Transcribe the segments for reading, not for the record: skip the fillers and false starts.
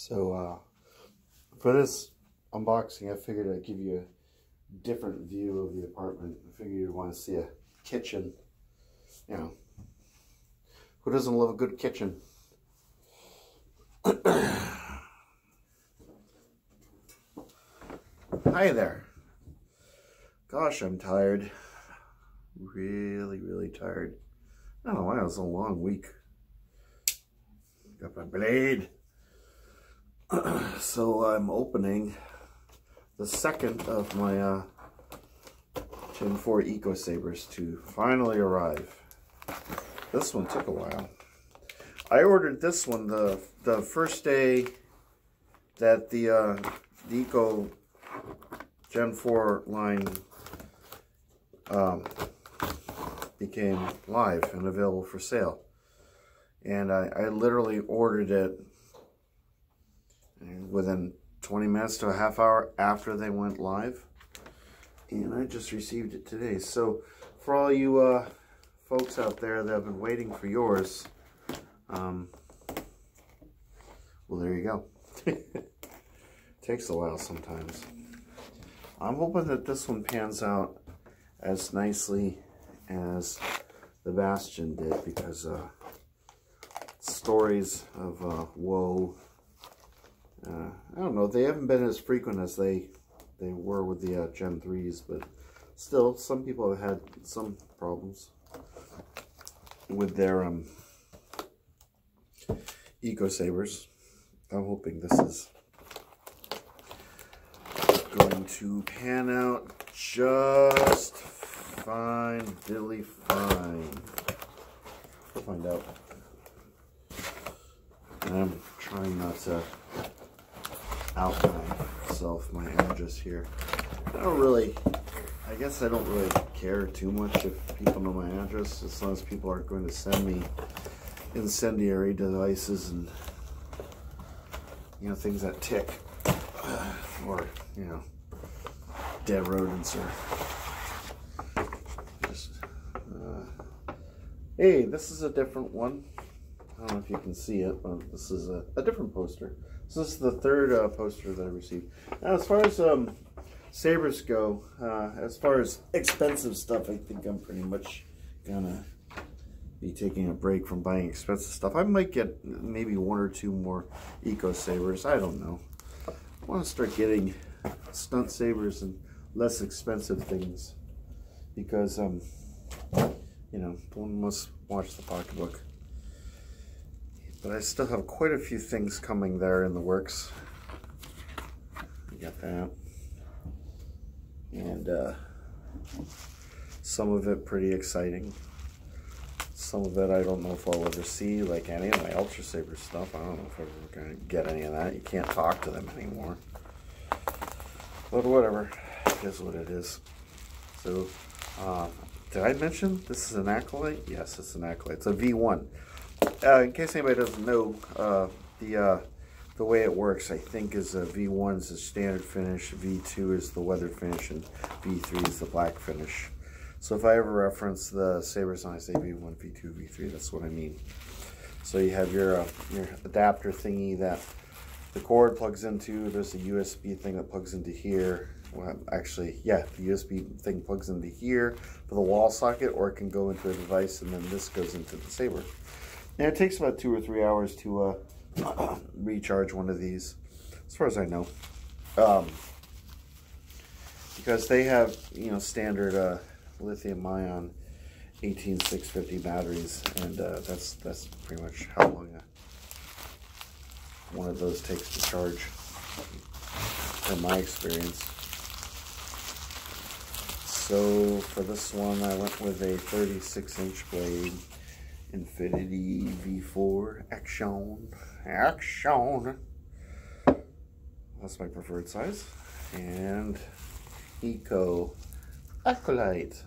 So for this unboxing, I figured I'd give you a different view of the apartment. I figured you'd want to see a kitchen. You know, who doesn't love a good kitchen? Hi there. Gosh, I'm tired. Really tired. I don't know why, it was a long week. Got my blade. So I'm opening the second of my Gen 4 Eco Sabers to finally arrive. This one took a while. I ordered this one the first day that the Eco Gen 4 line became live and available for sale. And I literally ordered it within 20 minutes to a half hour after they went live. And I just received it today. So for all you folks out there that have been waiting for yours, well, there you go. Takes a while sometimes. I'm hoping that this one pans out as nicely as the Bastion did, because stories of woe, I don't know, they haven't been as frequent as they were with the Gen 3s, but still, some people have had some problems with their Eco Sabers. I'm hoping this is going to pan out just fine, diddly fine. We'll find out. And I'm trying not to out myself, my address here. I guess I don't really care too much if people know my address, as long as people aren't going to send me incendiary devices and, you know, things that tick, or, you know, dead rodents, or just, hey, this is a different one. I don't know if you can see it, but this is a different poster. So this is the third poster that I received. Now, as far as sabers go, as far as expensive stuff, I think I'm pretty much gonna be taking a break from buying expensive stuff. I might get maybe one or two more Eco Sabers. I don't know. I want to start getting stunt sabers and less expensive things, because you know, one must watch the pocketbook. But I still have quite a few things coming there in the works. You got that. And some of it pretty exciting. Some of it I don't know if I'll ever see, like any of my Ultra Saber stuff. I don't know if I'm ever going to get any of that. You can't talk to them anymore. But whatever. It is what it is. So, did I mention this is an Acolyte? Yes, it's an Acolyte. It's a V1. In case anybody doesn't know, the way it works, I think, is V1 is the standard finish, V2 is the weathered finish, and V3 is the black finish. So if I ever reference the sabers and I say V1, V2, V3, that's what I mean. So you have your adapter thingy that the cord plugs into. There's a USB thing that plugs into here. Well, actually, yeah, the USB thing plugs into here for the wall socket, or it can go into a device, and then this goes into the saber. And it takes about 2 or 3 hours to recharge one of these, as far as I know, because they have, you know, standard lithium-ion 18650 batteries, and that's pretty much how long one of those takes to charge, from my experience. So for this one, I went with a 36-inch blade. Infinity V4 Action. That's my preferred size. And Eco Acolyte.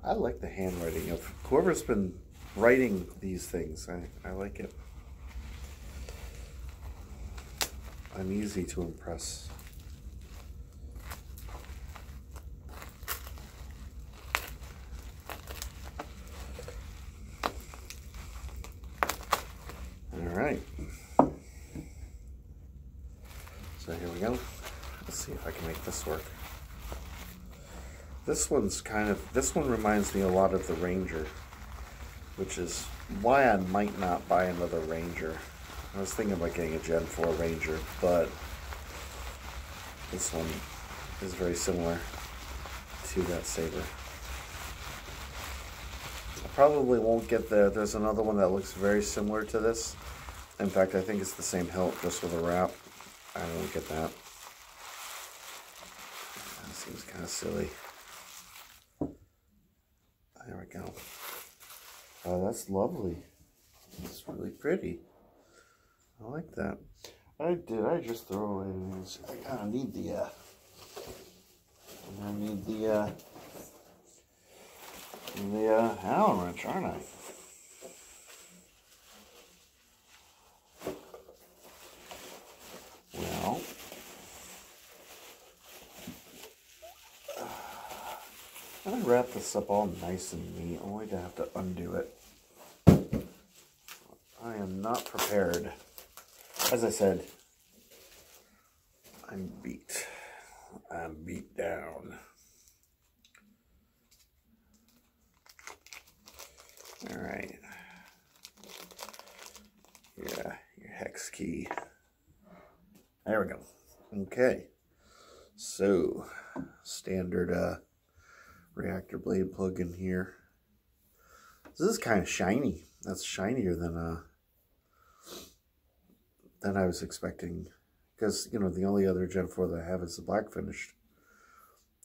I like the handwriting of whoever's been writing these things. I like it. I'm easy to impress. All right. So here we go. Let's see if I can make this work. This one reminds me a lot of the Ranger, which is why I might not buy another Ranger. I was thinking about getting a Gen 4 Ranger, but this one is very similar to that saber. I probably won't get there's another one that looks very similar to this. In fact, I think it's the same hilt, just with a wrap. I won't get that. That seems kind of silly. There we go. Oh, that's lovely. It's really pretty. I like that. I just throw away these. I kind of need the, Allen wrench, aren't I? Well, I'm going to wrap this up all nice and neat, only to have to undo it. I am not prepared. As I said, I'm beat. I'm beat down. All right. Yeah, your hex key. There we go. Okay. So, standard reactor blade plug in here. This is kind of shiny. That's shinier than I was expecting, because you know the only other Gen 4 that I have is the black finished.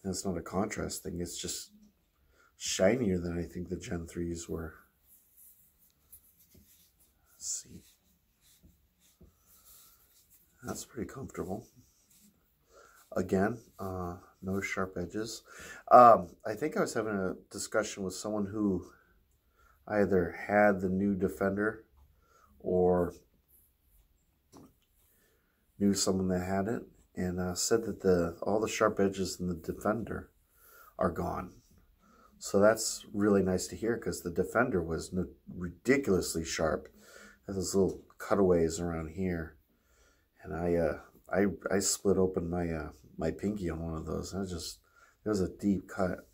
And it's not a contrast thing. It's just shinier than I think the Gen 3s were. Let's see. That's pretty comfortable. Again, no sharp edges. I think I was having a discussion with someone who either had the new Defender or knew someone that had it, and said that all the sharp edges in the Defender are gone. So that's really nice to hear, because the Defender was ridiculously sharp. Has those little cutaways around here, and I split open my pinky on one of those. It was a deep cut,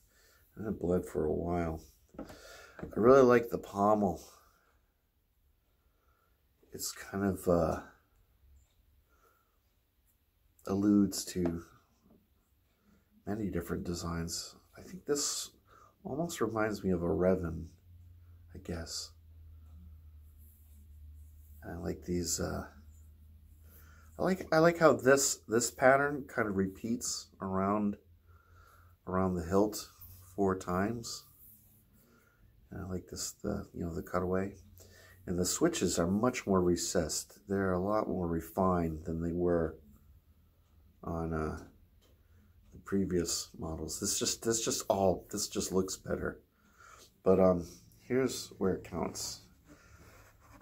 and it bled for a while. I really like the pommel. It's kind of alludes to many different designs. I think this almost reminds me of a Revan, I guess. I like these. I like how this pattern kind of repeats around the hilt 4 times. And I like this, the cutaway. And the switches are much more recessed. They're a lot more refined than they were on the previous models. This just looks better. But here's where it counts.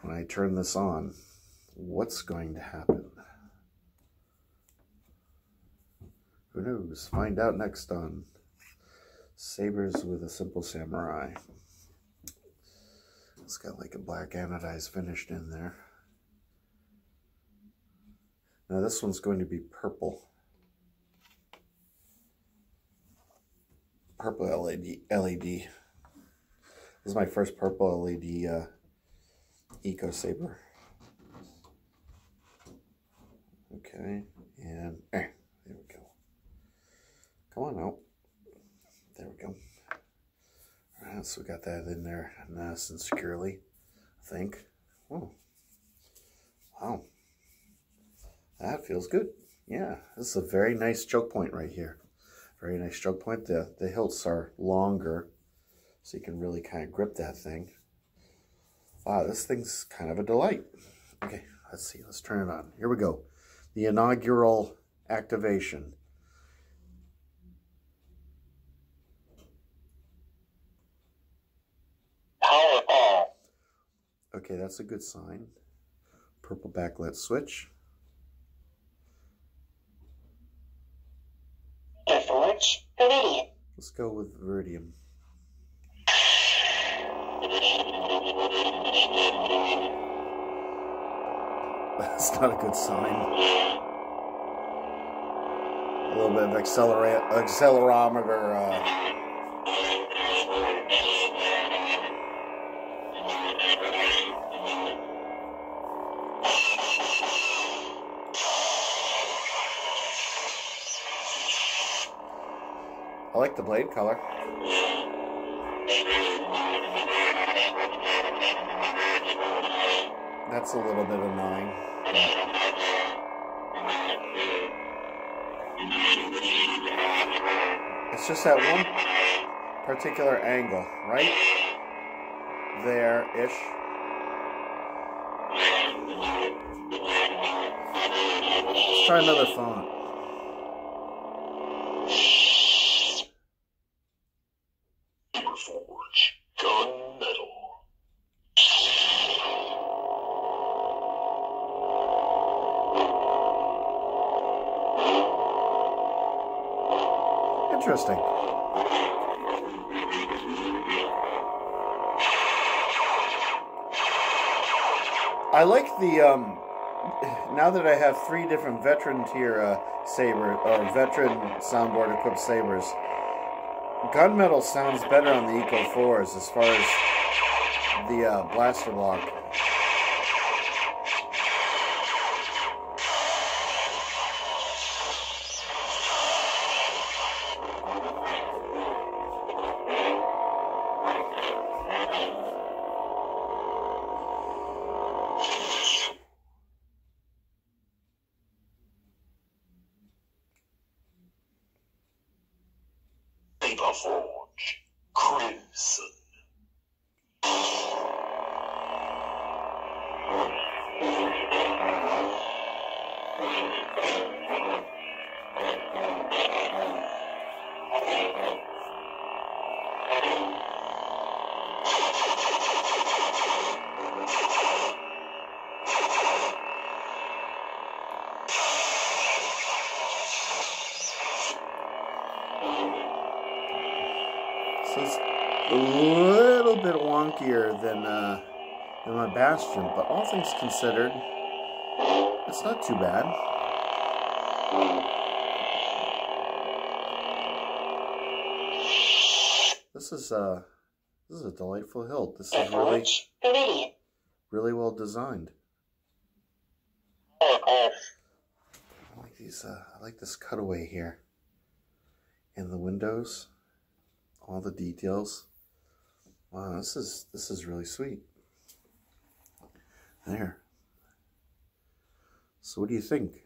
When I turn this on, what's going to happen? Who knows? Find out next on Sabers with a Simple Samurai. It's got like a black anodized finished in there. Now this one's going to be purple. Purple LED. This is my first purple LED Eco Saber. Okay, and there we go. Come on out. There we go. All right, so we got that in there nice and securely, I think. Oh, wow. That feels good. Yeah, this is a very nice choke point right here. Very nice choke point. The hilts are longer, so you can really kind of grip that thing. Wow, this thing's kind of a delight. Okay, let's see. Let's turn it on. Here we go. The inaugural activation. Power on. Okay, that's a good sign. Purple backlit switch. Forge Viridium. Let's go with Viridium. That's not a good sign. A little bit of accelerometer. I like the blade color. That's a little bit annoying. It's just that one particular angle, right there-ish. Let's try another font. Saberforge Gunmetal. Interesting. I like the now that I have 3 different veteran tier saber or veteran soundboard equipped sabers, gunmetal sounds better on the Eco 4s as far as the blaster block. Saberforge Crimson. So it's a little bit wonkier than my Bastion, but all things considered, it's not too bad. This is a delightful hilt. This is really well designed. I like these. I like this cutaway here, and the windows. All the details. Wow, this is really sweet. There. So what do you think?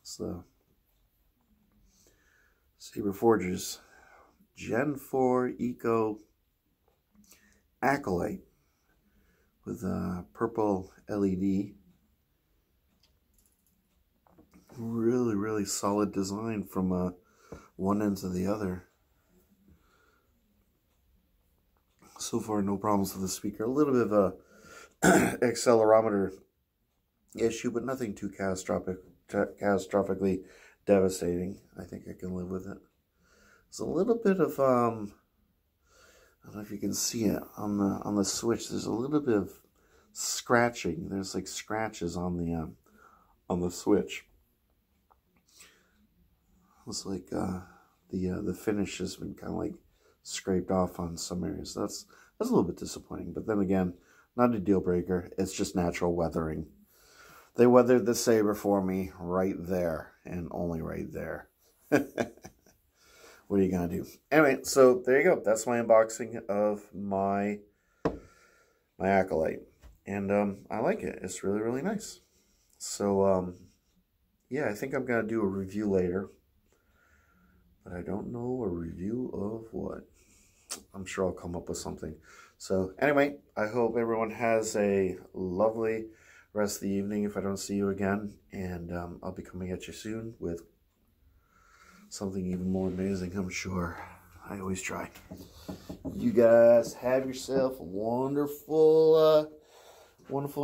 It's the Saberforge's Gen 4 Eco Acolyte with a purple LED. Really solid design from one end to the other. So far, no problems with the speaker. A little bit of a accelerometer issue, but nothing too catastrophically devastating. I think I can live with it. There's a little bit of I don't know if you can see it on the switch. There's a little bit of scratching. There's like scratches on the switch. It's like the finish has been kind of like scraped off on some areas. That's a little bit disappointing, but then again, not a deal breaker. It's just natural weathering. They weathered the saber for me right there, and only right there. What are you gonna do? Anyway, so there you go. That's my unboxing of my Acolyte, and I like it. It's really nice. So yeah, I think I'm gonna do a review later. But I don't know a review of what. I'm sure I'll come up with something. So anyway, I hope everyone has a lovely rest of the evening if I don't see you again. And I'll be coming at you soon with something even more amazing, I'm sure. I always try. You guys have yourself a wonderful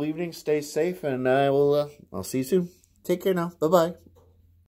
evening. Stay safe, and I'll see you soon. Take care now. Bye-bye.